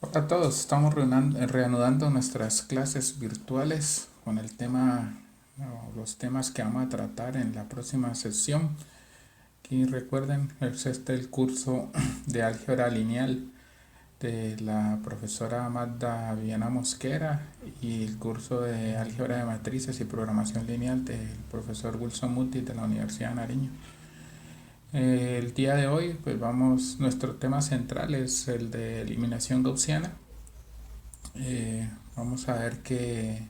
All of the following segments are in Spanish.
Hola a todos, estamos reanudando nuestras clases virtuales con el tema, o los temas que vamos a tratar en la próxima sesión. Aquí recuerden, es el curso de álgebra lineal de la profesora Magda Viana Mosquera y el curso de álgebra de matrices y programación lineal del profesor Wilson Muti de la Universidad de Nariño. El día de hoy, pues nuestro tema central es el de eliminación gaussiana. Vamos a ver que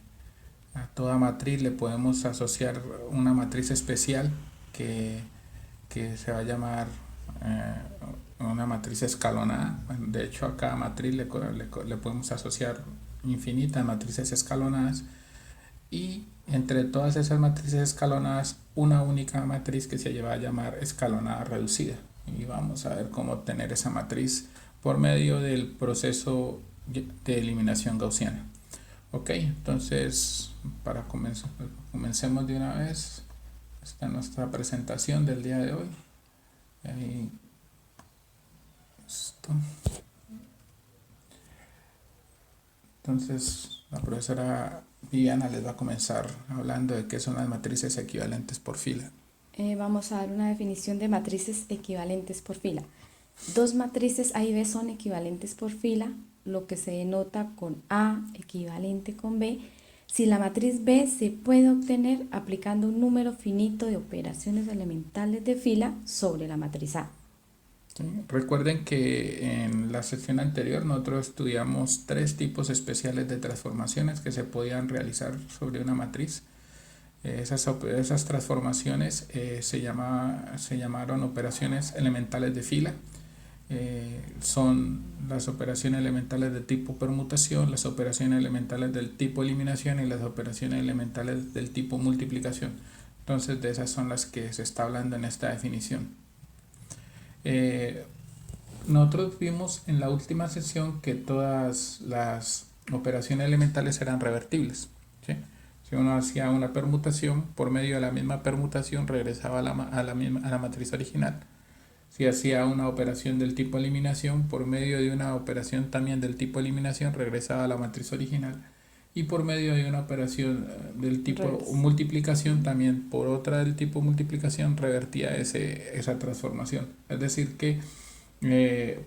a toda matriz le podemos asociar una matriz especial que, que se va a llamar eh, una matriz escalonada. Bueno, de hecho, a cada matriz le podemos asociar infinitas matrices escalonadas y entre todas esas matrices escalonadas una única matriz que se va a llamar escalonada reducida. Y vamos a ver cómo obtener esa matriz por medio del proceso de eliminación gaussiana. Ok, entonces comencemos de una vez. Esta es nuestra presentación del día de hoy. Ahí, esto. Entonces la profesora Viviana les va a comenzar hablando de qué son las matrices equivalentes por fila. Vamos a dar una definición de matrices equivalentes por fila. Dos matrices A y B son equivalentes por fila, lo que se denota con A equivalente con B, si la matriz B se puede obtener aplicando un número finito de operaciones elementales de fila sobre la matriz A. ¿Sí? Recuerden que en la sección anterior nosotros estudiamos tres tipos especiales de transformaciones que se podían realizar sobre una matriz. Esas transformaciones se llamaron operaciones elementales de fila. Son las operaciones elementales de tipo permutación, las operaciones elementales del tipo eliminación y las operaciones elementales del tipo multiplicación. Entonces de esas son las que se está hablando en esta definición. Eh, Nosotros vimos en la última sesión que todas las operaciones elementales eran revertibles, ¿sí? Si uno hacía una permutación, por medio de la misma permutación regresaba a la matriz original. Si hacía una operación del tipo eliminación, por medio de una operación también del tipo eliminación regresaba a la matriz original. Y por medio de una operación del tipo Reverso. multiplicación, también por otra del tipo multiplicación revertía esa transformación. Es decir, que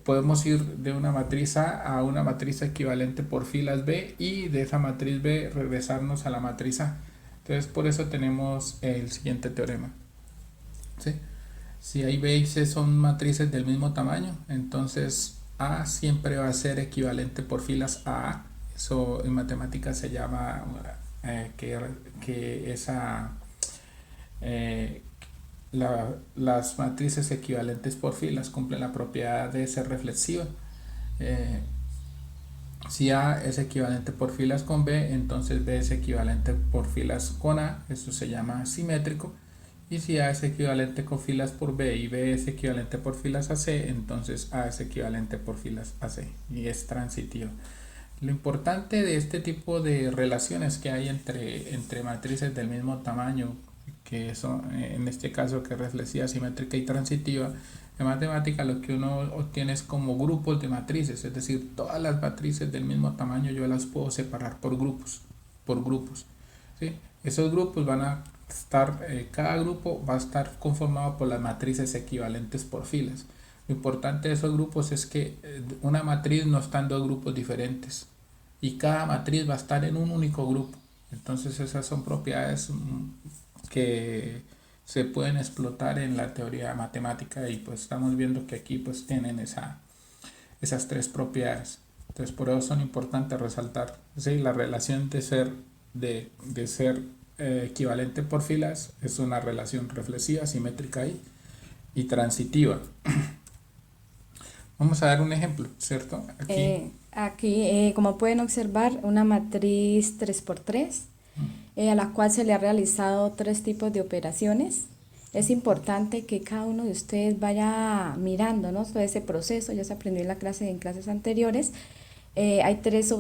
podemos ir de una matriz A una matriz equivalente por filas B y de esa matriz B regresarnos a la matriz A. Entonces por eso tenemos el siguiente teorema. ¿Sí? Si A y B y C son matrices del mismo tamaño, entonces A siempre va a ser equivalente por filas a A. Eso en matemáticas se llama que esa eh, las matrices equivalentes por filas cumplen la propiedad de ser reflexiva. Eh, si A es equivalente por filas con B, entonces B es equivalente por filas con A, eso se llama simétrico. Y si A es equivalente con filas por B y B es equivalente por filas a C, entonces A es equivalente por filas a C y es transitivo. Lo importante de este tipo de relaciones que hay entre matrices del mismo tamaño, que son en este caso que es reflexiva, simétrica y transitiva, en matemática lo que uno obtiene es como grupos de matrices, es decir, todas las matrices del mismo tamaño yo las puedo separar por grupos, ¿sí? Esos grupos van a estar, cada grupo va a estar conformado por las matrices equivalentes por filas. Lo importante de esos grupos es que una matriz no está en dos grupos diferentes y cada matriz va a estar en un único grupo. Entonces esas son propiedades que se pueden explotar en la teoría matemática y pues estamos viendo que aquí pues tienen esas tres propiedades. Entonces por eso son importantes resaltar, ¿sí? La relación de ser equivalente por filas es una relación reflexiva, simétrica y transitiva. Vamos a dar un ejemplo, ¿cierto? Aquí. Aquí, como pueden observar, una matriz 3x3 a la cual se le ha realizado tres tipos de operaciones. Es importante que cada uno de ustedes vaya mirando, ¿no?, todo ese proceso. Ya se aprendió en clases anteriores. Hay tres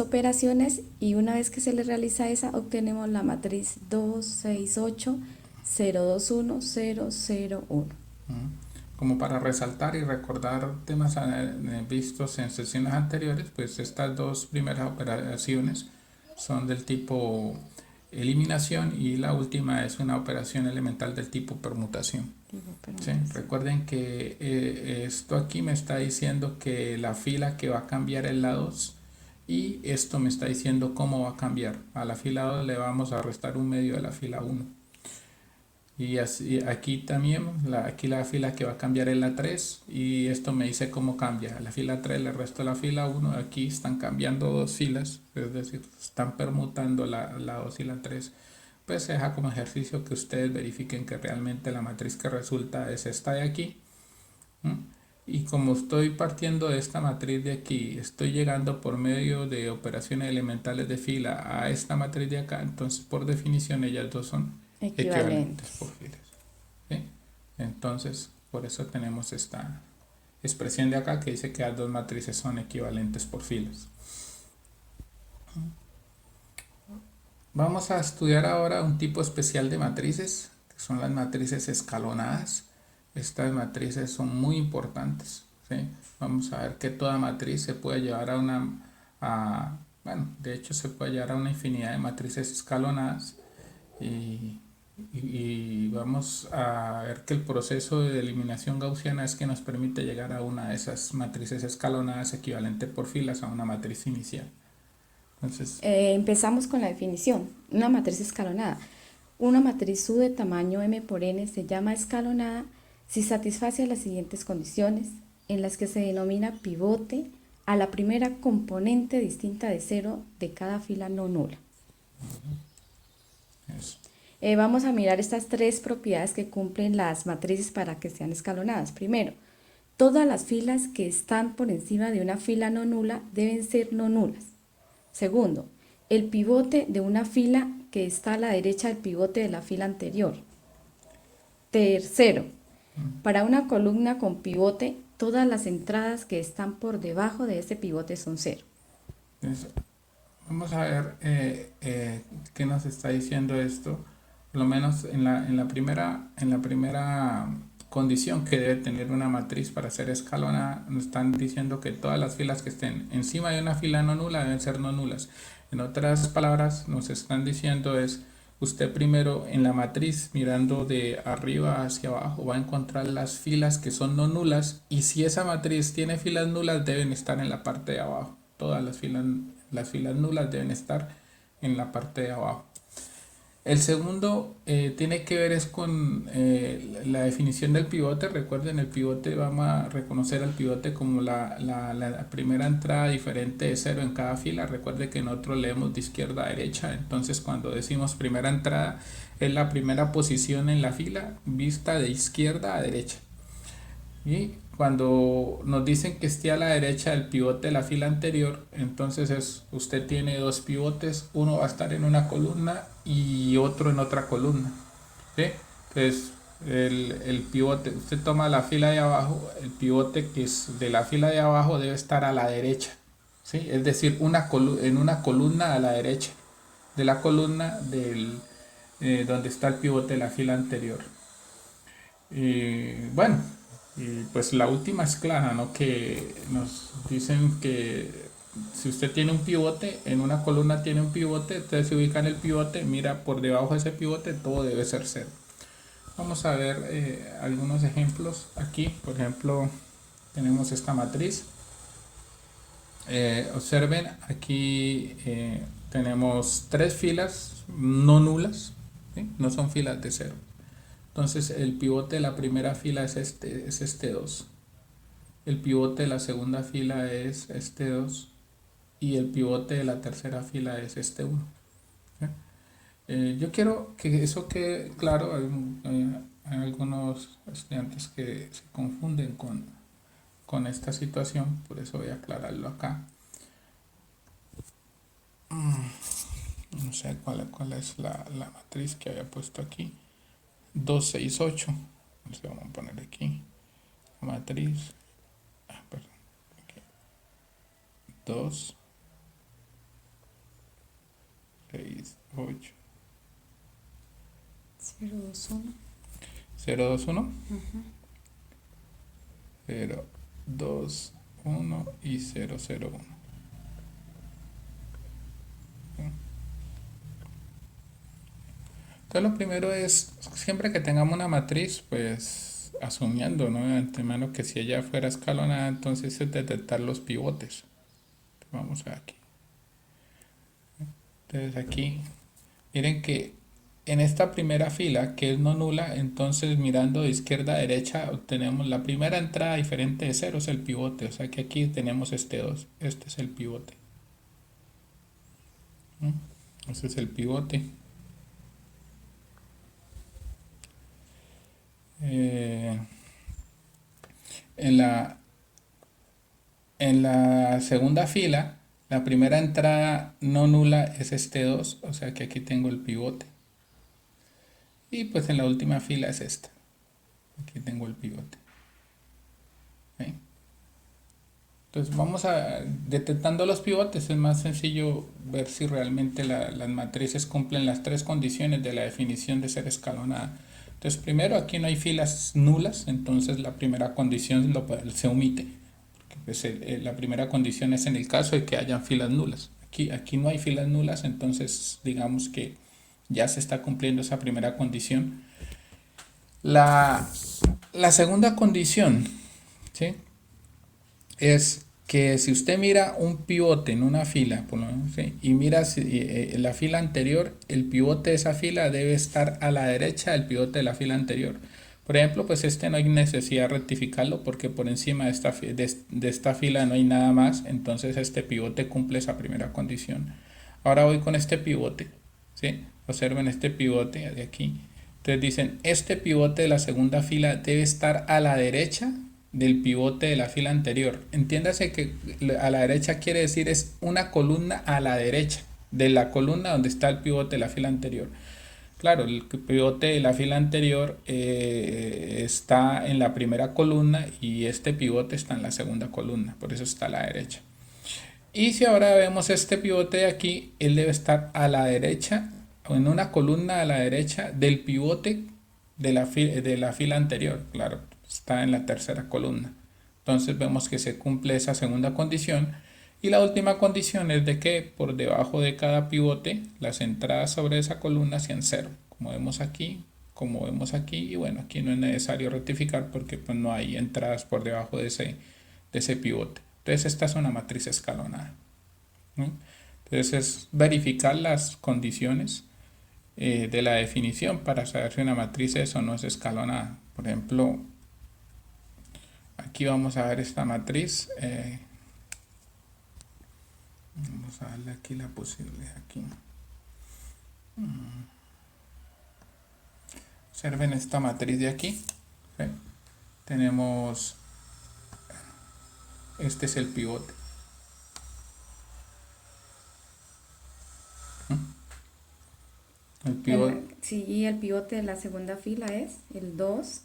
operaciones y una vez que se le realiza esa, obtenemos la matriz 2, 6, 8, 0, 2, 1, 0, 0, 1. como para resaltar y recordar temas vistos en sesiones anteriores, pues estas dos primeras operaciones son del tipo eliminación y la última es una operación elemental del tipo permutación. ¿Sí? Recuerden que esto aquí me está diciendo que la fila que va a cambiar es la 2 y esto me está diciendo cómo va a cambiar. A la fila 2 le vamos a restar un medio de la fila 1. Y así, aquí también, aquí la fila que va a cambiar es la 3 y esto me dice cómo cambia. A la fila 3 le resto la fila 1, aquí están cambiando dos filas, es decir, están permutando la 2 y la 3. Pues se deja como ejercicio que ustedes verifiquen que realmente la matriz que resulta es esta de aquí. Y como estoy partiendo de esta matriz de aquí, estoy llegando por medio de operaciones elementales de fila a esta matriz de acá, entonces por definición ellas dos son equivalentes por filas. ¿Sí? Entonces, por eso tenemos esta expresión de acá que dice que las dos matrices son equivalentes por filas. Vamos a estudiar ahora un tipo especial de matrices, que son las matrices escalonadas. Estas matrices son muy importantes. ¿Sí? Vamos a ver que toda matriz se puede llevar bueno, de hecho se puede llevar a una infinidad de matrices escalonadas y vamos a ver que el proceso de eliminación gaussiana es que nos permite llegar a una de esas matrices escalonadas equivalente por filas a una matriz inicial. Entonces, empezamos con la definición. Una matriz escalonada. Una matriz U de tamaño m por n se llama escalonada si satisface las siguientes condiciones, en las que se denomina pivote a la primera componente distinta de 0 de cada fila no nula. eso. Vamos a mirar estas tres propiedades que cumplen las matrices para que sean escalonadas. Primero, todas las filas que están por encima de una fila no nula deben ser no nulas. Segundo, el pivote de una fila que está a la derecha del pivote de la fila anterior. Tercero, para una columna con pivote, todas las entradas que están por debajo de ese pivote son 0. Entonces, vamos a ver qué nos está diciendo esto. Por lo menos en la primera condición que debe tener una matriz para ser escalonada, nos están diciendo que todas las filas que estén encima de una fila no nula deben ser no nulas. En otras palabras, nos están diciendo es, usted primero en la matriz, mirando de arriba hacia abajo, va a encontrar las filas que son no nulas y si esa matriz tiene filas nulas, deben estar en la parte de abajo. Todas las filas nulas deben estar en la parte de abajo. El segundo tiene que ver es con la definición del pivote. Recuerden, el pivote, vamos a reconocer al pivote como la primera entrada diferente de 0 en cada fila. Recuerde que nosotros leemos de izquierda a derecha, entonces cuando decimos primera entrada es la primera posición en la fila vista de izquierda a derecha. Y cuando nos dicen que esté a la derecha del pivote de la fila anterior, entonces usted tiene dos pivotes, uno va a estar en una columna y otro en otra columna. ¿Sí? Entonces el pivote, usted toma la fila de abajo, el pivote que es de la fila de abajo debe estar a la derecha. ¿Sí? Es decir, en una columna a la derecha de la columna donde está el pivote de la fila anterior. Bueno, y pues la última es clara, ¿no? Que nos dicen que si usted tiene un pivote, en una columna tiene un pivote, entonces se ubica en el pivote, mira por debajo de ese pivote, todo debe ser 0. Vamos a ver algunos ejemplos aquí. Por ejemplo, tenemos esta matriz. Observen, aquí tenemos tres filas no nulas, ¿sí? No son filas de 0. Entonces el pivote de la primera fila es este 2. El pivote de la segunda fila es este 2. Y el pivote de la tercera fila es este 1. Yo quiero que eso quede claro. Hay algunos estudiantes que se confunden con esta situación, por eso voy a aclararlo acá. No sé cuál es la matriz que había puesto aquí. 2, 6, 8. Entonces vamos a poner aquí la matriz. Perdón. Aquí. 2, 6, 8. 0, 2, 1. 0, 2, 1. 0, 2, 1 y 0, 0, 1. Entonces lo primero es, siempre que tengamos una matriz, pues asumiendo, ¿no?, de antemano que si ella fuera escalonada, entonces es detectar los pivotes. Vamos a aquí. Entonces aquí, miren que en esta primera fila, que es no nula, entonces mirando de izquierda a derecha, obtenemos la primera entrada diferente de 0 es el pivote. O sea que aquí tenemos este 2. Este es el pivote. Este es el pivote. En la segunda fila, la primera entrada no nula es este 2, o sea que aquí tengo el pivote. Y pues en la última fila es esta. Aquí tengo el pivote. ¿Sí? Entonces vamos a detectando los pivotes. Es más sencillo ver si realmente las matrices cumplen las tres condiciones de la definición de ser escalonada. Entonces primero aquí no hay filas nulas, entonces la primera condición se omite. Pues la primera condición es en el caso de que hayan filas nulas. Aquí no hay filas nulas, entonces digamos que ya se está cumpliendo esa primera condición. La segunda condición, ¿sí?, es que si usted mira un pivote en una fila, por lo menos, ¿sí?, y mira la fila anterior, el pivote de esa fila debe estar a la derecha del pivote de la fila anterior. Por ejemplo, pues no hay necesidad de rectificarlo porque por encima de esta fila no hay nada más, entonces este pivote cumple esa primera condición. Ahora voy con este pivote, ¿sí? Observen este pivote de aquí. Entonces dicen, este pivote de la segunda fila debe estar a la derecha del pivote de la fila anterior. Entiéndase que a la derecha quiere decir es una columna a la derecha de la columna donde está el pivote de la fila anterior. Claro, el pivote de la fila anterior está en la primera columna y este pivote está en la segunda columna, por eso está a la derecha. Y si ahora vemos este pivote de aquí, él debe estar a la derecha, o en una columna a la derecha del pivote de la fila anterior. Claro, está en la tercera columna. Entonces vemos que se cumple esa segunda condición. Y la última condición es de que por debajo de cada pivote las entradas sobre esa columna sean 0, como vemos aquí, y bueno, aquí no es necesario rectificar porque pues no hay entradas por debajo de ese pivote. Entonces esta es una matriz escalonada, ¿no? Entonces es verificar las condiciones de la definición para saber si una matriz es o no es escalonada. Por ejemplo, aquí vamos a ver esta matriz. Vamos a darle aquí la posibilidad aquí. Observen esta matriz de aquí. ¿Sí? Tenemos, este es el pivote. El pivote. Sí, el pivote de la segunda fila es el 2.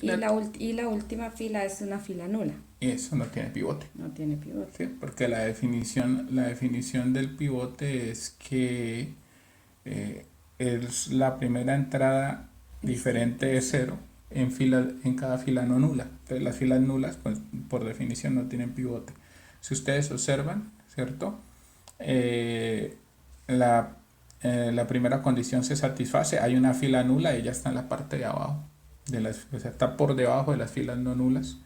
Y la última fila es una fila nula. Y eso no tiene pivote. No tiene pivote. ¿Sí? Porque la definición del pivote es que es la primera entrada diferente de 0 en cada fila no nula. Entonces las filas nulas, pues por definición no tienen pivote. Si ustedes observan, ¿cierto? La primera condición se satisface, hay una fila nula y ya está en la parte de abajo, o sea, está por debajo de las filas no nulas.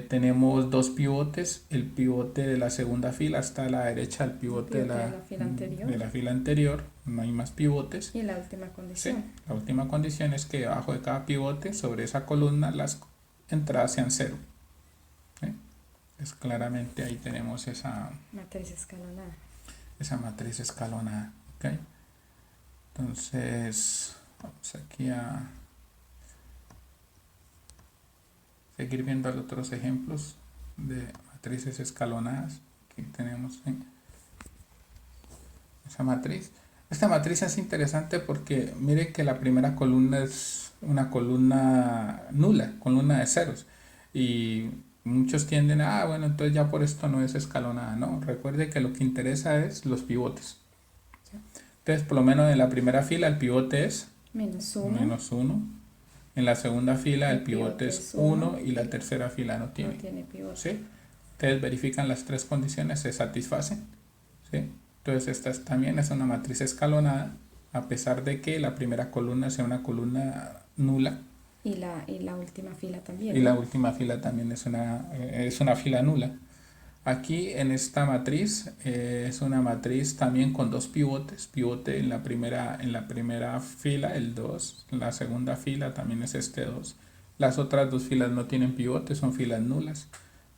Tenemos dos pivotes, el pivote de la segunda fila está a la derecha del pivote de la fila anterior, no hay más pivotes. Y la última condición. Sí, la última condición es que debajo de cada pivote, sobre esa columna, las entradas sean 0. ¿Sí? Es claramente ahí tenemos esa matriz escalonada. ¿Okay? Entonces, vamos aquí a seguir viendo otros ejemplos de matrices escalonadas. Aquí tenemos esa matriz. Esta matriz es interesante porque mire que la primera columna es una columna nula, columna de ceros. Y muchos tienden a, bueno, entonces ya por esto no es escalonada. No, recuerde que lo que interesa es los pivotes. ¿Sí? Entonces, por lo menos en la primera fila el pivote es -1. -1. En la segunda fila el El pivote pivote es es 1 uno y la tercera fila no no tiene. tiene pivote. ¿Sí? Ustedes verifican las tres condiciones, se satisfacen. ¿Sí? Entonces esta también es una matriz escalonada, a pesar de que la primera columna sea una columna nula Y la última fila también, y la ¿no? última fila también es una fila nula. Aquí en esta matriz es una matriz también con dos pivotes, pivote en la primera fila, el 2, en la segunda fila también es este 2. Las otras dos filas no tienen pivote, son filas nulas.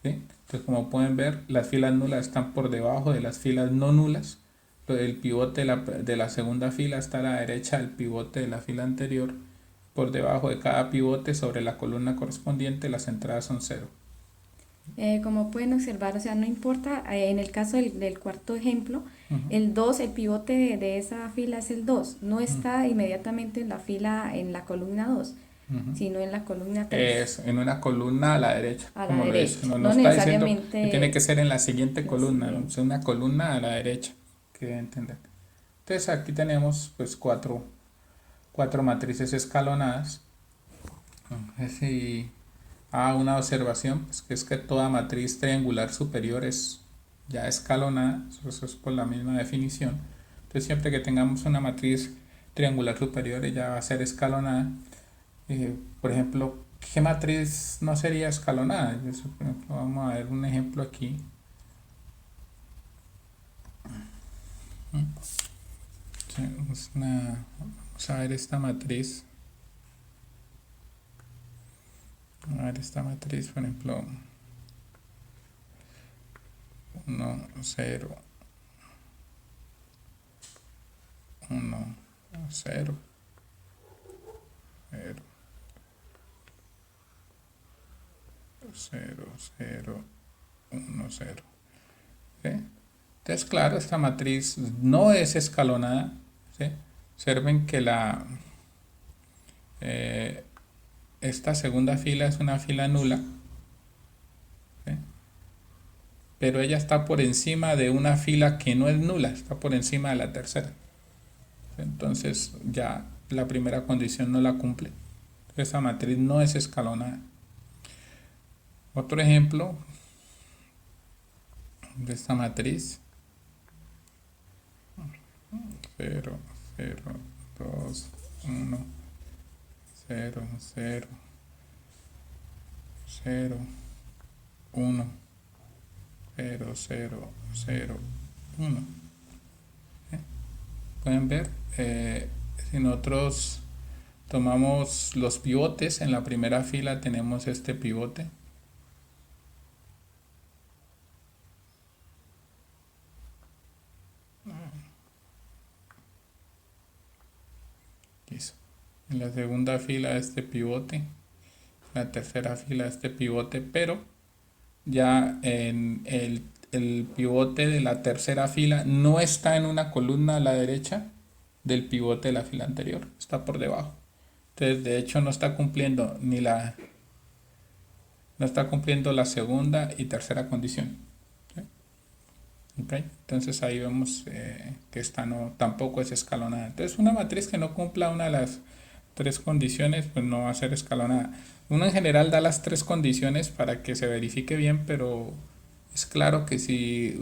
¿Sí? Entonces, como pueden ver, las filas nulas están por debajo de las filas no nulas. El pivote de la segunda fila está a la derecha del pivote de la fila anterior. Por debajo de cada pivote sobre la columna correspondiente, las entradas son 0. Como pueden observar, o sea, no importa, en el caso del cuarto ejemplo, Ujú, el 2 el pivote de esa fila es el 2 no ujú, está inmediatamente en la fila, en la columna 2 ujú. sino en la columna 3 Es en una columna a la derecha, a la como lo dice. derecha, No, no no está diciendo que tiene necesariamente que ser en la siguiente la columna, ¿no? siguiente. Es una columna a la derecha, que debe entender. Entonces aquí tenemos pues cuatro matrices escalonadas. Si una observación, pues, que es que toda matriz triangular superior es ya escalonada, eso es por la misma definición. Entonces siempre que tengamos una matriz triangular superior ella va a ser escalonada. Por ejemplo, ¿qué matriz no sería escalonada? Por ejemplo, vamos a ver un ejemplo aquí. Sí, vamos a ver esta matriz. A ver esta matriz, por ejemplo, 1, 0, 1, 0, 0, 0, 0, 1, 0. ¿Sí? Entonces, claro, esta matriz no es escalonada. ¿Sí? Observen que eh, esta segunda fila es una fila nula. ¿Sí? Pero ella está por encima de una fila que no es nula, está por encima de la tercera. Entonces ya la primera condición no la cumple. Esa matriz no es escalonada. Otro ejemplo de esta matriz: 0, 0, 2, 1, 0, 0, 0, 1, 0, 0, 0, 1. Pueden ver, si nosotros tomamos los pivotes, en la primera fila tenemos este pivote. Listo. En la segunda fila este pivote, en la tercera fila este pivote, pero ya en el pivote de la tercera fila no está en una columna a la derecha del pivote de la fila anterior, está por debajo. Entonces, de hecho, no está cumpliendo no está cumpliendo la segunda y tercera condición. ¿Sí? Okay. Entonces ahí vemos que esta tampoco es escalonada. Entonces, una matriz que no cumpla una de las tres condiciones, pues no va a ser escalonada. Uno en general da las tres condiciones para que se verifique bien, pero es claro que si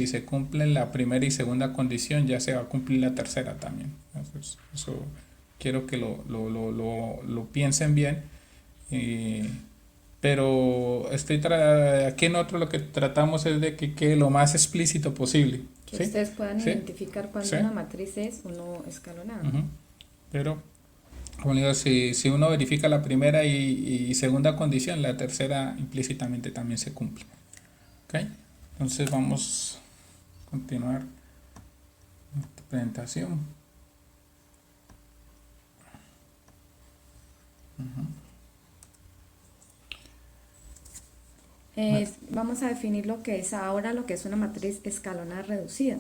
se cumplen la primera y segunda condición, ya se va a cumplir la tercera también. Entonces, eso quiero que lo piensen bien. eh, pero aquí nosotros lo que tratamos es de que quede lo más explícito posible. Que ¿Sí? ustedes puedan ¿Sí? identificar cuando ¿Sí? una matriz es o no escalonada. Ujú. Pero, como digo, si uno verifica la primera y segunda condición, la tercera implícitamente también se cumple. ¿Ok? Entonces vamos a continuar esta presentación. Vamos a definir lo que es ahora lo que es una matriz escalonada reducida.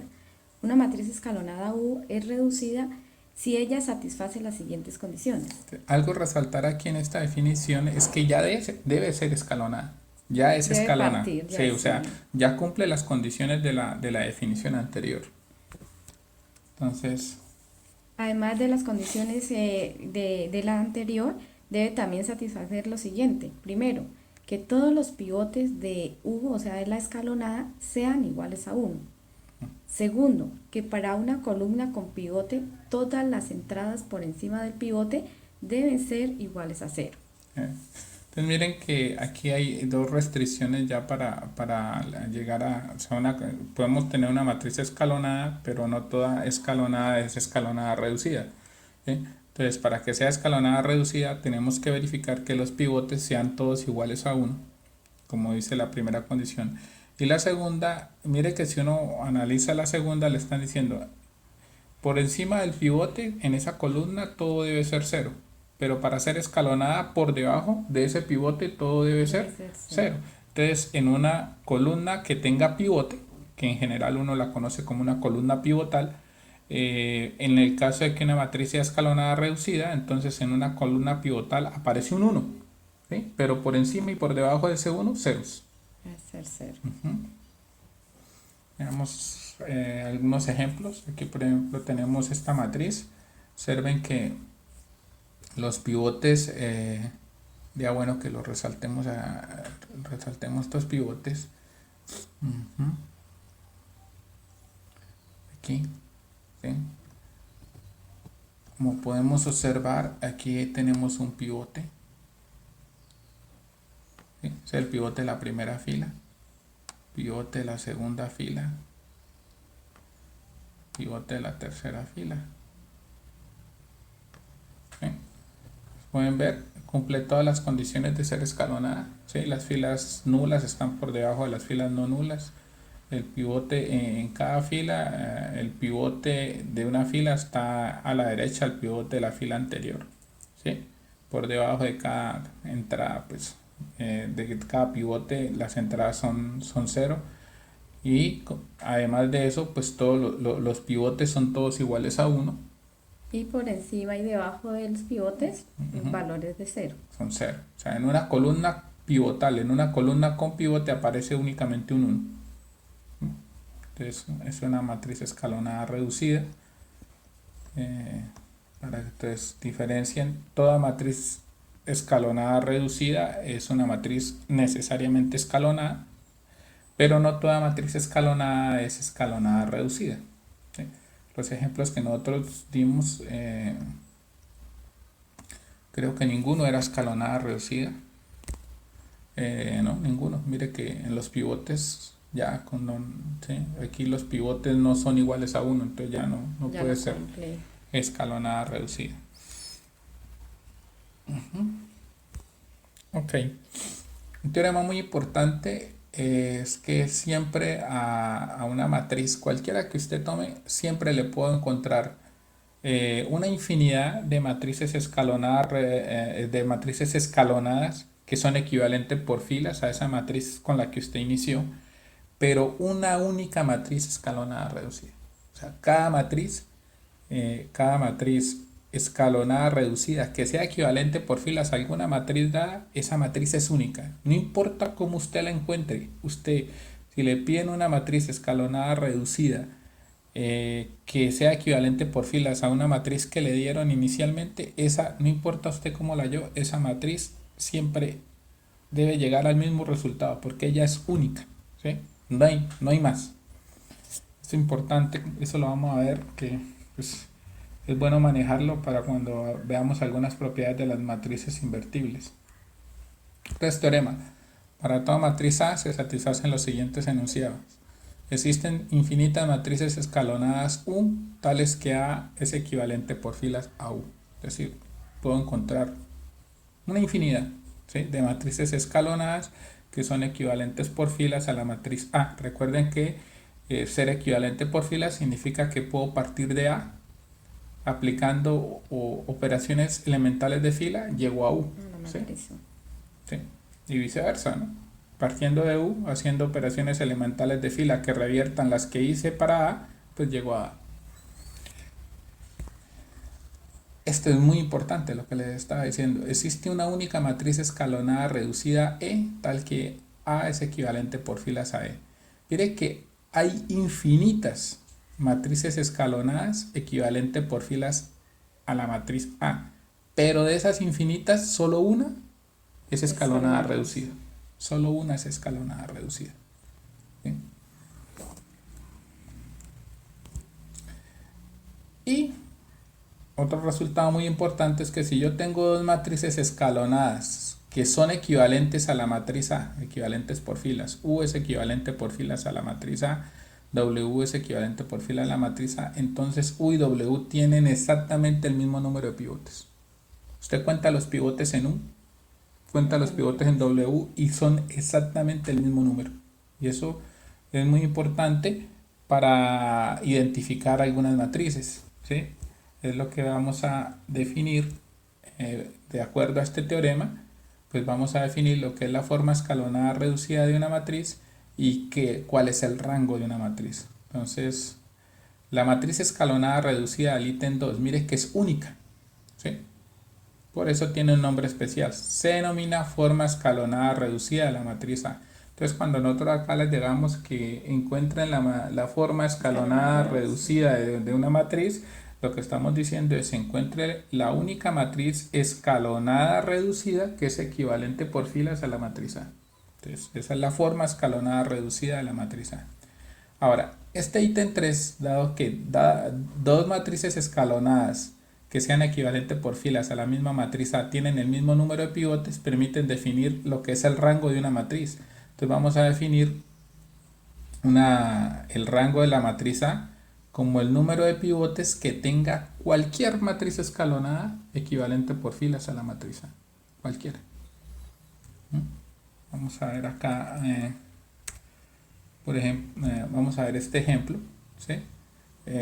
Una matriz escalonada U es reducida si ella satisface las siguientes condiciones. Algo a resaltar aquí en esta definición es que ya debe ser escalonada. Ya es Debe escalonada. partir, ya Sí, o sea, sí. ya cumple las condiciones de la definición anterior. Entonces, Además de las condiciones de la anterior, debe también satisfacer lo siguiente. Primero, que todos los pivotes de U, o sea, de la escalonada, sean iguales a 1. Segundo, que para una columna con pivote, todas las entradas por encima del pivote deben ser iguales a 0. Entonces miren que aquí hay dos restricciones ya para llegar a, o sea, podemos tener una matriz escalonada, pero no toda escalonada es escalonada reducida. ¿Sí? Entonces, para que sea escalonada reducida, tenemos que verificar que los pivotes sean todos iguales a 1, como dice la primera condición. Y la segunda, mire que si uno analiza la segunda, le están diciendo, por encima del pivote, en esa columna, todo debe ser 0. Pero para ser escalonada, por debajo de ese pivote, todo debe ser 0. Entonces, en una columna que tenga pivote, que en general uno la conoce como una columna pivotal, en el caso de que una matriz sea escalonada reducida, entonces en una columna pivotal aparece un 1, ¿sí? Pero por encima y por debajo de ese 1, ceros. Debe ser 0. Veamos algunos ejemplos. Aquí, por ejemplo, tenemos esta matriz. Observen que los pivotes, ya bueno que los resaltemos, resaltemos estos pivotes. Aquí. ¿Sí? Como podemos observar, aquí tenemos un pivote. ¿Sí? Es el pivote de la primera fila, pivote de la segunda fila, pivote de la tercera fila. ¿Sí? Pueden ver, cumple todas las condiciones de ser escalonada. ¿Sí? Las filas nulas están por debajo de las filas no nulas. El pivote en cada fila, el pivote de una fila está a la derecha del pivote de la fila anterior, ¿sí? Por debajo de cada entrada, pues de cada pivote las entradas son 0, y además de eso, pues todos los pivotes son todos iguales a 1. Y por encima y debajo de los pivotes, los valores de 0. Son 0. O sea, en una columna pivotal, en una columna con pivote aparece únicamente un 1. Entonces es una matriz escalonada reducida. Para que ustedes diferencien, toda matriz escalonada reducida es una matriz necesariamente escalonada, pero no toda matriz escalonada es escalonada reducida. ¿Sí? Los ejemplos que nosotros dimos, creo que ninguno era escalonada reducida. No, ninguno. Mire que en los pivotes ya ¿sí? Aquí los pivotes no son iguales a 1, entonces ya no Ya puede no ser cumple. escalonada reducida. Ok. Un teorema muy importante es que siempre a una matriz, cualquiera que usted tome, siempre le puedo encontrar una infinidad de matrices escalonadas, que son equivalentes por filas a esa matriz con la que usted inició, pero una única matriz escalonada reducida. O sea, cada matriz escalonada reducida que sea equivalente por filas a alguna matriz dada, esa matriz es única. No importa cómo usted la encuentre. Usted, si le piden una matriz escalonada reducida que sea equivalente por filas a una matriz que le dieron inicialmente, esa, no importa usted cómo la halló, esa matriz siempre debe llegar al mismo resultado porque ella es única. ¿Sí? No hay más. Es importante, eso lo vamos a ver, que pues, es bueno manejarlo para cuando veamos algunas propiedades de las matrices invertibles. Entonces, teorema. Para toda matriz A se satisfacen los siguientes enunciados. Existen infinitas matrices escalonadas U, tales que A es equivalente por filas a U. Es decir, puedo encontrar una infinidad, ¿sí?, de matrices escalonadas que son equivalentes por filas a la matriz A. Recuerden que ser equivalente por filas significa que puedo partir de A, aplicando operaciones elementales de fila, llego a U. ¿Sí? ¿Sí? Y viceversa, ¿no? Partiendo de U, haciendo operaciones elementales de fila que reviertan las que hice para A, pues llego a A. Esto es muy importante lo que les estaba diciendo. Existe una única matriz escalonada reducida E, tal que A es equivalente por filas a E. Mire que hay infinitas matrices escalonadas equivalente por filas a la matriz A. pero de esas infinitas, solo una es escalonada Escalonada. reducida. Solo una es escalonada reducida. ¿Sí? Y otro resultado muy importante es que si yo tengo dos matrices escalonadas que son equivalentes a la matriz A, equivalentes por filas, U es equivalente por filas a la matriz A, W es equivalente por fila a la matriz A, entonces U y W tienen exactamente el mismo número de pivotes. Usted cuenta los pivotes en U, cuenta los pivotes en W y son exactamente el mismo número. Y eso es muy importante para identificar algunas matrices, ¿sí? Es lo que vamos a definir de acuerdo a este teorema. Pues vamos a definir lo que es la forma escalonada reducida de una matriz y cuál es el rango de una matriz. Entonces, la matriz escalonada reducida del ítem 2, mire que es única, ¿sí? Por eso tiene un nombre especial. Se denomina forma escalonada reducida de la matriz A. Entonces, cuando nosotros acá les digamos que encuentren la forma escalonada reducida de una matriz, lo que estamos diciendo es que se encuentre la única matriz escalonada reducida que es equivalente por filas a la matriz A. Entonces, esa es la forma escalonada reducida de la matriz A. Ahora, este ítem 3, dado que da dos matrices escalonadas que sean equivalentes por filas a la misma matriz A tienen el mismo número de pivotes, permiten definir lo que es el rango de una matriz. Entonces vamos a definir el rango de la matriz A como el número de pivotes que tenga cualquier matriz escalonada equivalente por filas a la matriz A. Cualquiera. Vamos a ver acá, por ejemplo, vamos a ver este ejemplo, ¿sí?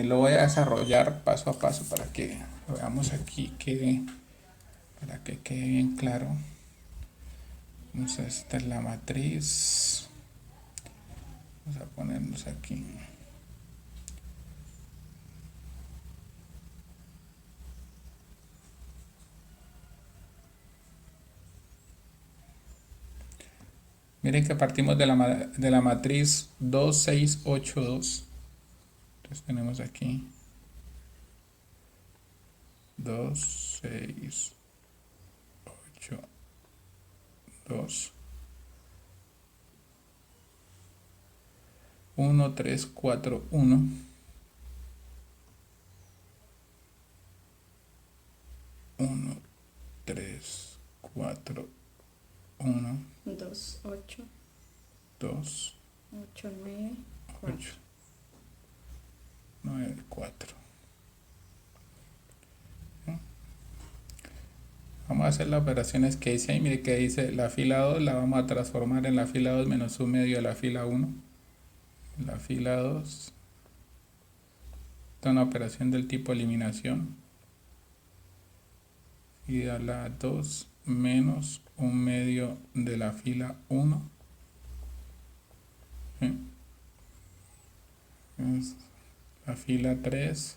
Lo voy a desarrollar paso a paso para que lo veamos aquí, para que quede bien claro. Entonces, esta es la matriz. Vamos a ponernos aquí. Miren que partimos de la matriz 2, 6, 8, 2. Entonces tenemos aquí 2, 6, 8, 2, 1, 3, 4, 1, 1, 3, 4, 1, 2, 8, 2, 8, 9, 4. 8, 9, 4. Vamos a hacer las operaciones que dice ahí. Mire que dice la fila 2 la vamos a transformar en la fila 2 menos un medio de la fila 1. La fila 2. Esta es una operación del tipo eliminación. Y a la 2 menos un medio de la fila 1. ¿Sí? La fila 3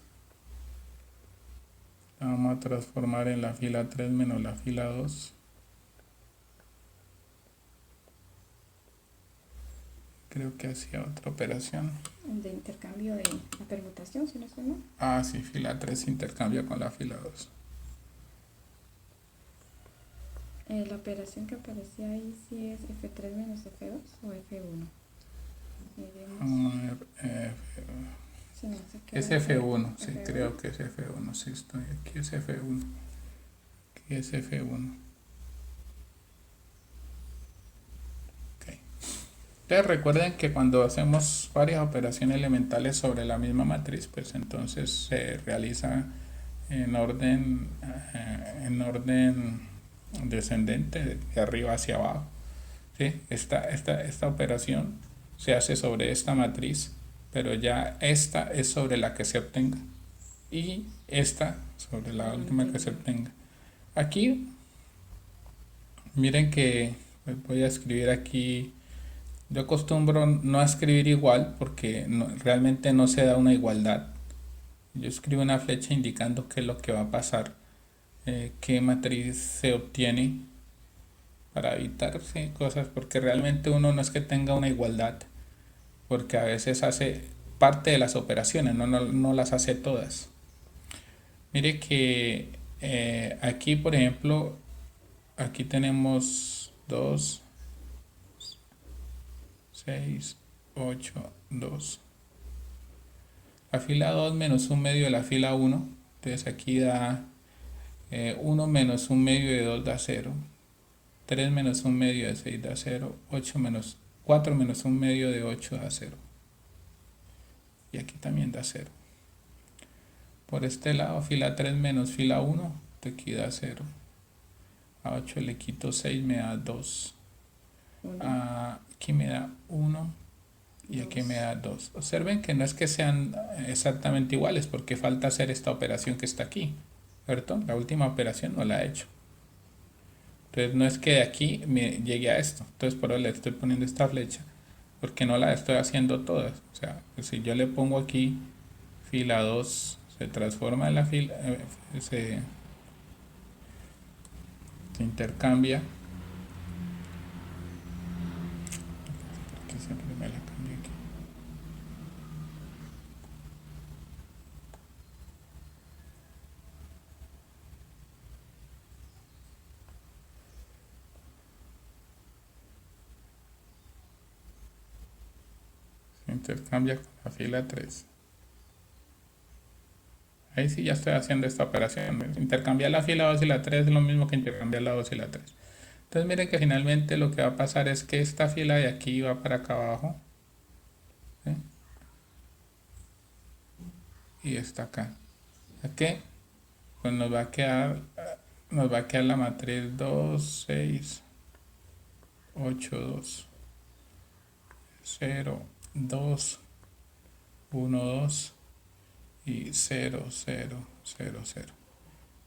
la vamos a transformar en la fila 3 menos la fila 2. Creo que hacía otra operación. De intercambio de la permutación, si no estoy mal. Ah, sí, fila 3 se intercambia con la fila 2. La operación que aparecía ahí, sí es F3 menos F2 o F1. Vamos a ver, Sí, no sé qué es F1, sí, creo que es F1, sí, estoy aquí, es F1. Aquí es F1. Ok. Entonces recuerden que cuando hacemos varias operaciones elementales sobre la misma matriz, pues entonces se realiza en orden descendente, de arriba hacia abajo. ¿Sí? Esta operación se hace sobre esta matriz, pero ya esta es sobre la que se obtenga y esta sobre la última que se obtenga. Aquí miren que voy a escribir aquí. Yo acostumbro no a escribir igual porque realmente no se da una igualdad. Yo escribo una flecha indicando qué es lo que va a pasar, qué matriz se obtiene para evitar cosas, porque realmente uno no es que tenga una igualdad, porque a veces hace parte de las operaciones, no las hace todas. Mire que Aquí, por ejemplo, aquí tenemos 2, 6, 8, 2. La fila 2 menos un medio de la fila 1. Entonces aquí da 1 menos un medio de 2 da 0. 3 menos un medio de 6 da 0. 4 menos un medio de 8 da 0. Y aquí también da 0. Por este lado, fila 3 menos fila 1, aquí da 0. A 8 le quito 6, me da 2. Aquí me da 1 y aquí me da 2. Observen que no es que sean exactamente iguales, porque falta hacer esta operación que está aquí, ¿cierto? La última operación no la he hecho. Entonces no es que de aquí me llegue a esto. Entonces por eso le estoy poniendo esta flecha, porque no la estoy haciendo todas. O sea, si yo le pongo aquí fila 2, se transforma en la fila, se intercambia. Porque siempre me la cambio aquí. Se intercambia con la fila 3. Ahí sí ya estoy haciendo esta operación. Intercambiar la fila 2 y la 3 es lo mismo que intercambiar la 2 y la 3. Entonces miren que finalmente lo que va a pasar es que esta fila de aquí va para acá abajo, ¿sí? Y esta acá. ¿A qué? Pues nos va a quedar la matriz 2, 6, 8, 2, 0, 2, 1, 2 y 0, 0, 0, 0.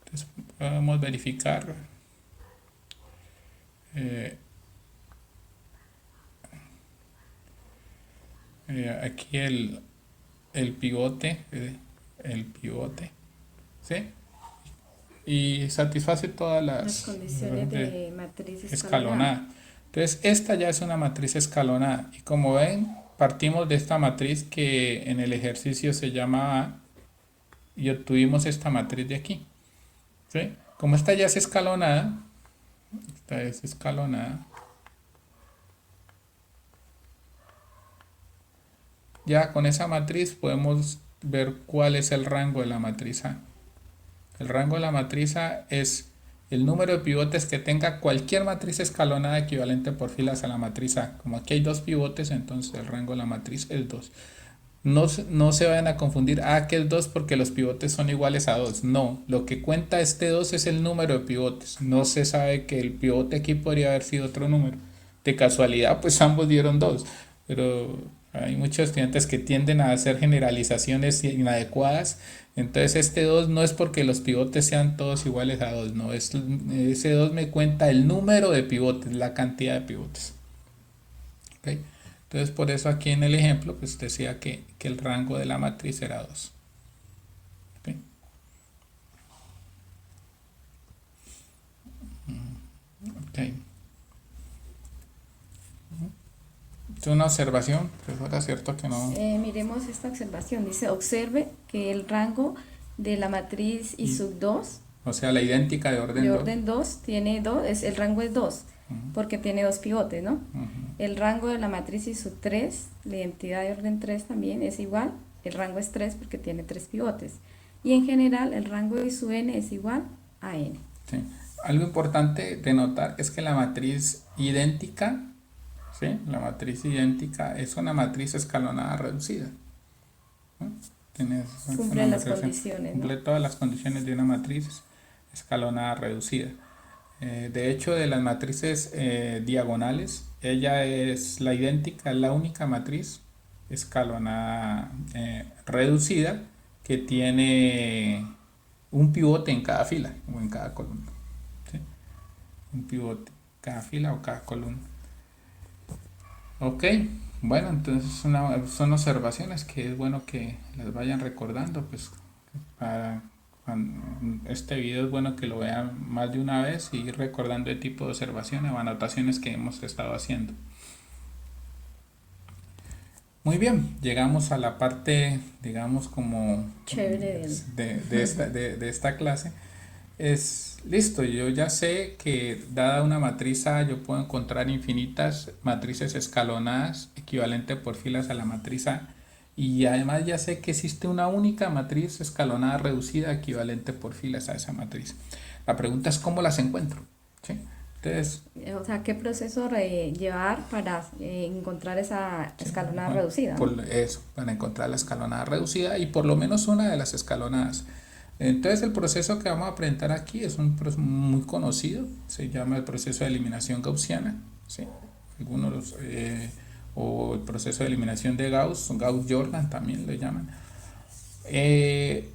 Entonces podemos verificar aquí el pivote, ¿sí? Y satisface todas Las condiciones de matriz escalonada. escalonada. Entonces esta ya es una matriz escalonada y como ven partimos de esta matriz que en el ejercicio se llama A y obtuvimos esta matriz de aquí, ¿sí? Como esta ya es escalonada, ya con esa matriz podemos ver cuál es el rango de la matriz A. El rango de la matriz A es el número de pivotes que tenga cualquier matriz escalonada equivalente por filas a la matriz A. Como aquí hay 2 pivotes, entonces el rango de la matriz es 2. No se vayan a confundir, que es 2 porque los pivotes son iguales a 2. No, lo que cuenta este 2 es el número de pivotes. No se sabe que el pivote aquí podría haber sido otro número. De casualidad, pues ambos dieron 2. Pero hay muchos estudiantes que tienden a hacer generalizaciones inadecuadas. Entonces este 2 no es porque los pivotes sean todos iguales a 2. No, ese 2 me cuenta el número de pivotes, la cantidad de pivotes. ¿Okay? Entonces por eso aquí en el ejemplo pues decía que el rango de la matriz era 2. ¿Okay? Okay. Es una observación, profesora, ¿cierto que no? Miremos esta observación. Dice, observe que el rango de la matriz I sub 2, o sea, la idéntica de orden 2 tiene 2, el rango es 2, porque tiene 2 pivotes, ¿no? El rango de la matriz I sub 3, la identidad de orden 3 también es igual, el rango es 3 porque tiene 3 pivotes. Y en general el rango de I sub n es igual a n. Sí. Algo importante de notar es que la matriz idéntica, ¿sí? La matriz idéntica es una matriz escalonada reducida. Cumple las condiciones, cumple todas las condiciones de una matriz escalonada reducida. De hecho, de las matrices diagonales, ella es la idéntica, la única matriz escalonada reducida que tiene un pivote en cada fila o en cada columna, ¿sí? Un pivote en cada fila o cada columna. Ok, bueno, entonces son observaciones que es bueno que las vayan recordando, pues para este video es bueno que lo vean más de una vez y ir recordando el tipo de observaciones o anotaciones que hemos estado haciendo. Muy bien, llegamos a la parte, digamos, como chévere de esta clase. es listo. Yo ya sé que dada una matriz A, yo puedo encontrar infinitas matrices escalonadas equivalente por filas a la matriz A. Y además ya sé que existe una única matriz escalonada reducida equivalente por filas a esa matriz. La pregunta es cómo las encuentro. ¿Sí? Entonces, O sea, ¿qué proceso llevar para encontrar esa sí, escalonada bueno, reducida, ¿no? por eso, para encontrar la escalonada reducida y por lo menos una de las escalonadas. Entonces el proceso que vamos a presentar aquí es un proceso muy conocido, se llama el proceso de eliminación gaussiana, ¿sí? Algunos, o el proceso de eliminación de Gauss, Gauss-Jordan también lo llaman. Eh,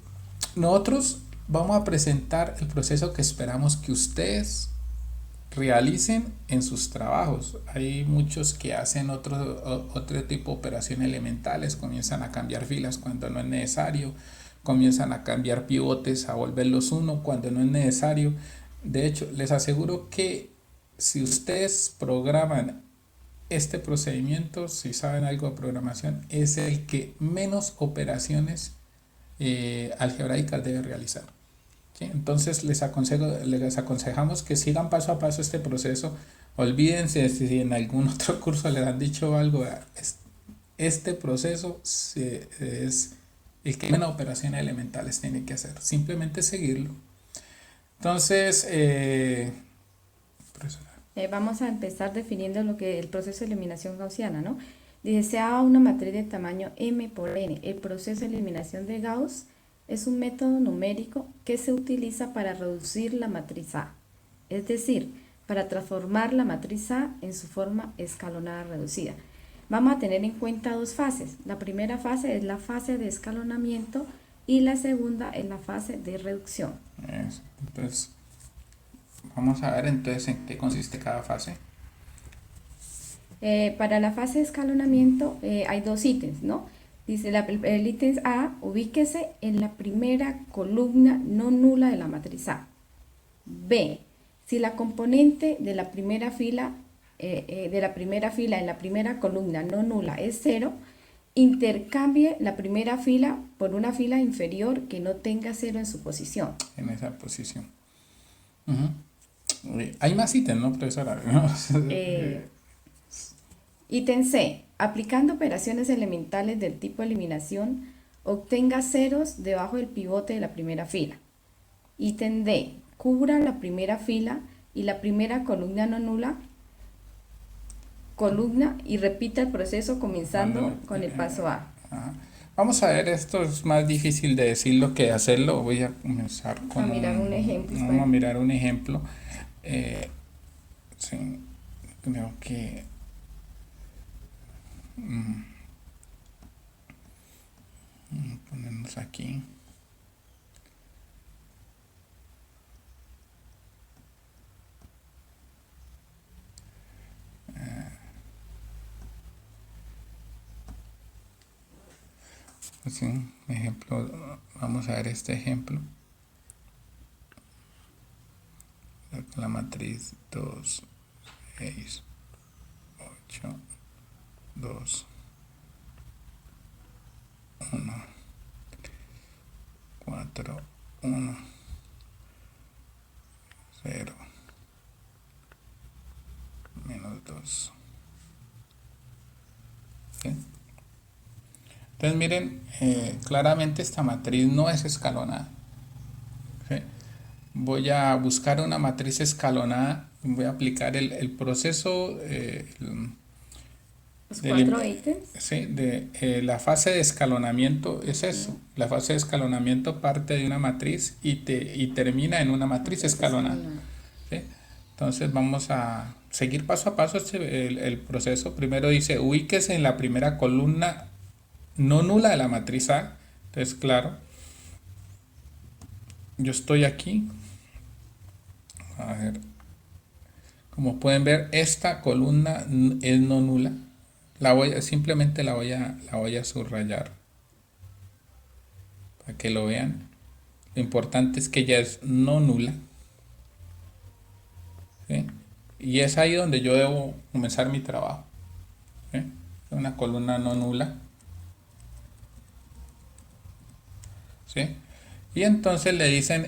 Nosotros vamos a presentar el proceso que esperamos que ustedes realicen en sus trabajos. Hay muchos que hacen otro tipo de operaciones elementales, comienzan a cambiar filas cuando no es necesario, comienzan a cambiar pivotes, a volverlos uno cuando no es necesario. De hecho, les aseguro que si ustedes programan este procedimiento, si saben algo de programación, es el que menos operaciones algebraicas debe realizar. ¿Sí? Entonces les aconsejamos que sigan paso a paso este proceso. Olvídense si en algún otro curso les han dicho algo. Este proceso es el que menos operaciones elementales tiene que hacer. Simplemente seguirlo. Entonces, Vamos a empezar definiendo lo que el proceso de eliminación gaussiana, ¿no? Dice, sea una matriz de tamaño m por n. El proceso de eliminación de Gauss es un método numérico que se utiliza para reducir la matriz A, es decir, para transformar la matriz A en su forma escalonada reducida. Vamos a tener en cuenta dos fases. La primera fase es la fase de escalonamiento y la segunda es la fase de reducción. entonces, vamos a ver entonces en qué consiste cada fase. Para la fase de escalonamiento hay dos ítems, ¿no? Dice el ítem A, ubíquese en la primera columna no nula de la matriz A. B, si la componente de la primera fila en la primera columna no nula es 0, intercambie la primera fila por una fila inferior que no tenga 0 en su posición. En esa posición. Hay más ítems, ¿no, profesora? Ítem C. Aplicando operaciones elementales del tipo eliminación, obtenga ceros debajo del pivote de la primera fila. Ítem D. Cubra la primera fila y la primera columna no nula y repita el proceso comenzando con el paso A. Vamos a ver, esto es más difícil de decirlo que de hacerlo. Voy a comenzar con mirar un ejemplo. Vamos a mirar un ejemplo. Sí, creo que ponernos aquí. Sí, ejemplo, vamos a ver este ejemplo. La matriz 2, 6, 8, 2, 1, 4, 1, 0, menos 2. ¿Sí? Entonces miren, claramente esta matriz no es escalonada. ¿Sí? Voy a buscar una matriz escalonada, voy a aplicar el proceso Los cuatro ítems. Sí, la fase de escalonamiento es eso. La fase de escalonamiento parte de una matriz y termina en una matriz escalonada. ¿Sí? Entonces vamos a seguir paso a paso el proceso. Primero dice, ubíquese en la primera columna no nula de la matriz A. Entonces, claro, yo estoy aquí. A ver, como pueden ver, esta columna es no nula. Simplemente la voy a subrayar para que lo vean. Lo importante es que ya es no nula. ¿Sí? Y es ahí donde yo debo comenzar mi trabajo. ¿Sí? Una columna no nula. ¿Sí? Y entonces le dicen,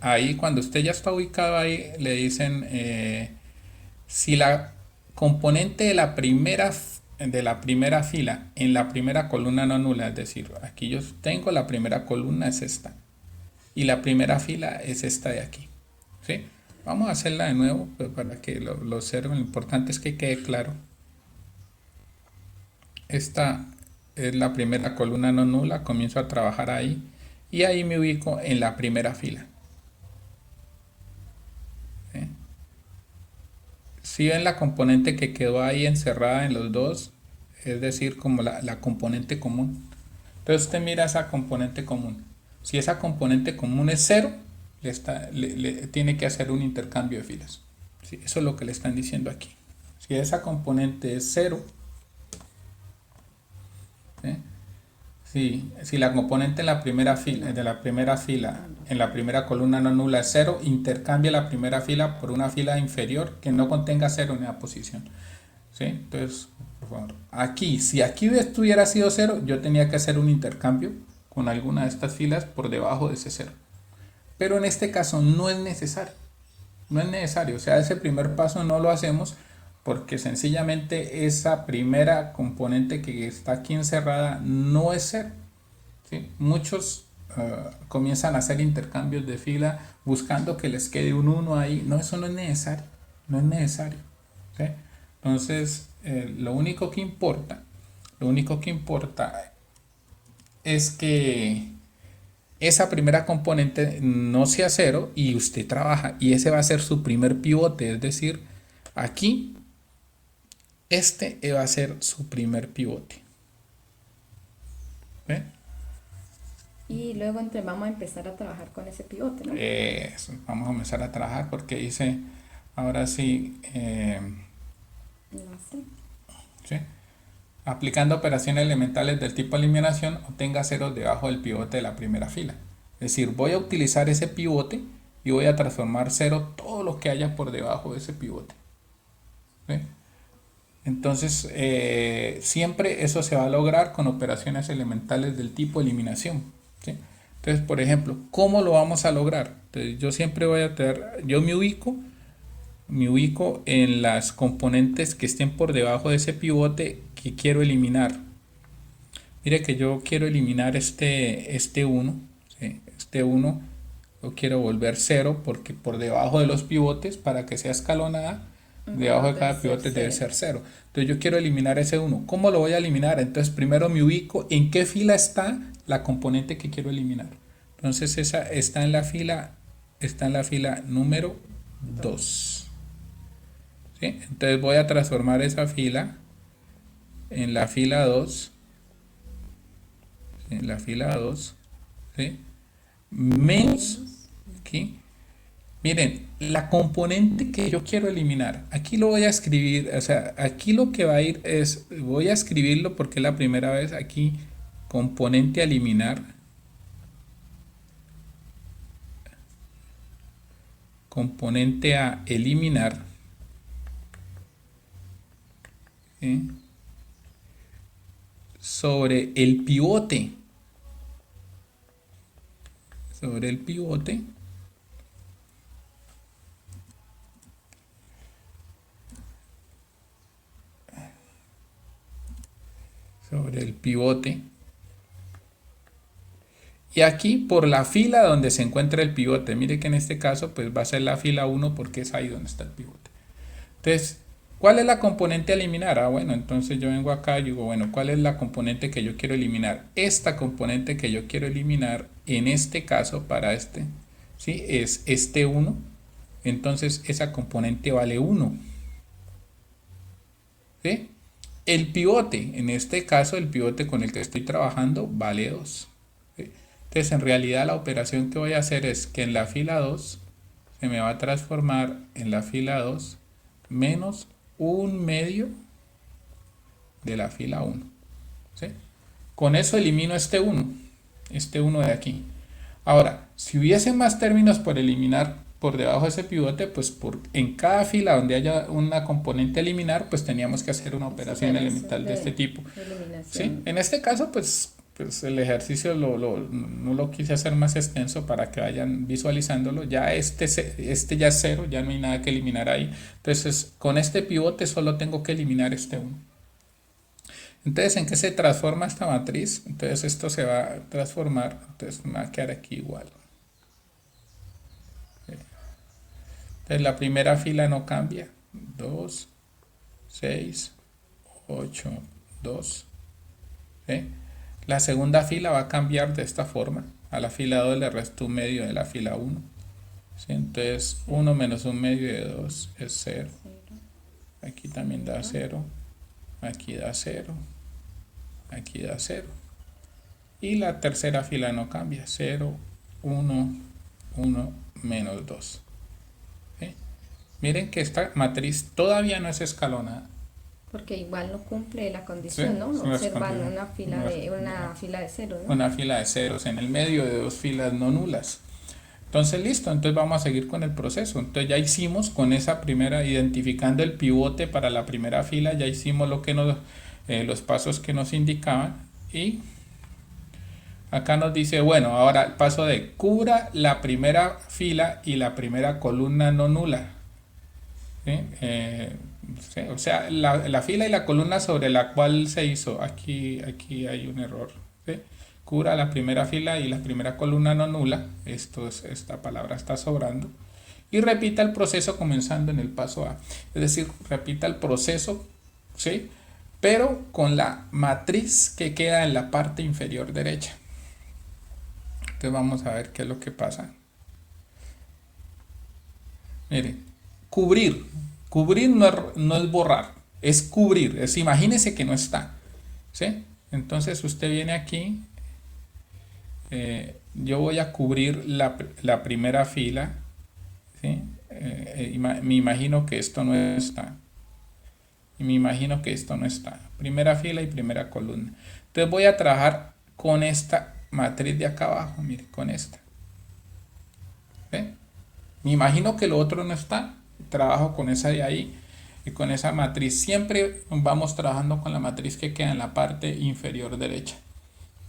ahí cuando usted ya está ubicado ahí, le dicen, si la componente de la primera fila en la primera columna no nula, es decir, aquí yo tengo la primera columna es esta y la primera fila es esta de aquí, ¿sí? Vamos a hacerla de nuevo pues, para que lo observen. Lo importante es que quede claro. Esta es la primera columna no nula, comienzo a trabajar ahí y ahí me ubico en la primera fila. ¿Sí? Si ven la componente que quedó ahí encerrada en los dos, es decir, como la componente común. Entonces usted mira esa componente común. Si esa componente común es cero, le tiene que hacer un intercambio de filas. ¿Sí? Eso es lo que le están diciendo aquí. Si esa componente es cero, ¿sí? Si la componente en la primera fila, de la primera fila, en la primera columna no nula es 0, intercambia la primera fila por una fila inferior que no contenga 0 en la posición. ¿Sí? Entonces, por favor, aquí, si aquí hubiera sido 0, yo tenía que hacer un intercambio con alguna de estas filas por debajo de ese 0. Pero en este caso no es necesario. No es necesario, o sea, ese primer paso no lo hacemos porque sencillamente esa primera componente que está aquí encerrada no es 0. ¿Sí? Muchos comienzan a hacer intercambios de fila buscando que les quede un 1 ahí. No, eso no es necesario. No es necesario. ¿Sí? Entonces, lo único que importa es que esa primera componente no sea 0 y usted trabaja y ese va a ser su primer pivote, es decir, aquí este va a ser su primer pivote. ¿Ve? Y luego vamos a empezar a trabajar con ese pivote, ¿no? Vamos a comenzar a trabajar porque dice, ahora sí, No sé. ¿sí? Aplicando operaciones elementales del tipo eliminación, obtenga ceros debajo del pivote de la primera fila. Es decir, voy a utilizar ese pivote y voy a transformar 0 todo lo que haya por debajo de ese pivote. ¿Sí? Entonces, siempre eso se va a lograr con operaciones elementales del tipo eliminación. ¿Sí? Entonces, por ejemplo, ¿cómo lo vamos a lograr? Entonces, yo siempre voy a tener, yo me ubico en las componentes que estén por debajo de ese pivote que quiero eliminar. Mire que yo quiero eliminar este 1, ¿sí? Este 1 lo quiero volver 0 porque por debajo de los pivotes, para que sea escalonada, debajo de cada pivote debe ser 0. Entonces yo quiero eliminar ese 1. ¿Cómo lo voy a eliminar? Entonces primero me ubico en qué fila está la componente que quiero eliminar. Entonces esa está en la fila número 2. ¿Sí? Entonces voy a transformar esa fila en la fila 2. En la fila 2. ¿Sí? Menos aquí. Miren, la componente que yo quiero eliminar, aquí lo voy a escribir, o sea, aquí lo que va a ir es, voy a escribirlo porque es la primera vez aquí, componente a eliminar, componente a eliminar, ¿sí? Sobre el pivote, sobre el pivote, y aquí por la fila donde se encuentra el pivote. Mire que en este caso pues va a ser la fila 1 porque es ahí donde está el pivote. Entonces, ¿cuál es la componente a eliminar? Bueno, entonces yo vengo acá y digo, bueno, ¿cuál es la componente que yo quiero eliminar? Esta componente que yo quiero eliminar, en este caso, para este, ¿sí? Es este 1. Entonces, esa componente vale 1. ¿Sí? El pivote, en este caso, el pivote con el que estoy trabajando, vale 2. ¿Sí? Entonces, en realidad, la operación que voy a hacer es que en la fila 2 se me va a transformar en la fila 2 menos 1/2 de la fila 1. ¿Sí? Con eso elimino este 1 de aquí. Ahora, si hubiese más términos por eliminar por debajo de ese pivote, pues en cada fila donde haya una componente a eliminar, pues teníamos que hacer una operación elemental de este tipo. ¿Sí? En este caso, pues pues el ejercicio no lo quise hacer más extenso para que vayan visualizándolo. Ya este ya es cero, ya no hay nada que eliminar ahí. Entonces, con este pivote solo tengo que eliminar este 1. Entonces, ¿en qué se transforma esta matriz? Entonces, esto se va a transformar, entonces me va a quedar aquí igual. Entonces, la primera fila no cambia. 2, 6, 8, 2. ¿Sí? La segunda fila va a cambiar de esta forma. A la fila 2 le resto 1 medio de la fila 1. ¿Sí? Entonces 1 menos 1 medio de 2 es 0. Aquí también da 0. Aquí da 0. Aquí da 0. Y la tercera fila no cambia. 0, 1, 1, menos 2. ¿Sí? Miren que esta matriz todavía no es escalonada. Porque igual no cumple la condición, Sí, ¿no? no es Observan condición. una fila de ceros, ¿no? Una fila de ceros en el medio de dos filas no nulas. Entonces listo, entonces vamos a seguir con el proceso. Entonces ya hicimos con esa primera, identificando el pivote para la primera fila, ya hicimos lo que los pasos que nos indicaban. Y acá nos dice, bueno, ahora el paso de cubra la primera fila y la primera columna no nula. ¿Sí? Sí, o sea, la fila y la columna sobre la cual se hizo, aquí hay un error. ¿Sí? Cubra la primera fila y la primera columna no nula, esta palabra está sobrando, y repita el proceso comenzando en el paso A, es decir, repita el proceso, ¿sí? Pero con la matriz que queda en la parte inferior derecha. Entonces vamos a ver qué es lo que pasa. Miren, cubrir no es borrar, es cubrir, imagínese que no está, ¿sí? Entonces usted viene aquí, yo voy a cubrir la primera fila, ¿sí? Me imagino que esto no está, y me imagino que esto no está, primera fila y primera columna. Entonces voy a trabajar con esta matriz de acá abajo, mire, con esta, ¿sí? Me imagino que lo otro no está, trabajo con esa de ahí y con esa matriz. Siempre vamos trabajando con la matriz que queda en la parte inferior derecha.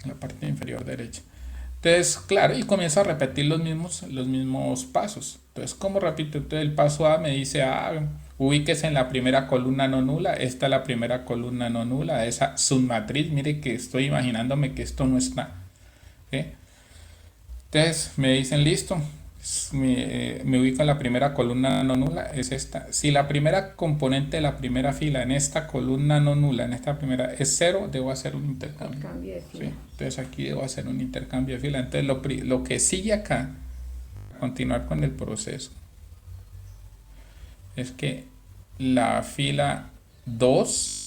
En la parte inferior derecha. Entonces, claro, y comienzo a repetir los mismos pasos. Entonces, ¿cómo repito? Entonces, el paso A me dice, ubíquese en la primera columna no nula. Esta es la primera columna no nula, esa submatriz. Mire que estoy imaginándome que esto no está. ¿Sí? Entonces, me dicen, listo. Me ubico en la primera columna no nula, es esta. Si la primera componente de la primera fila en esta columna no nula, en esta primera, es 0, debo hacer un intercambio. ¿Sí? Entonces aquí debo hacer un intercambio de fila. Entonces lo que sigue acá, continuar con el proceso, es que la fila 2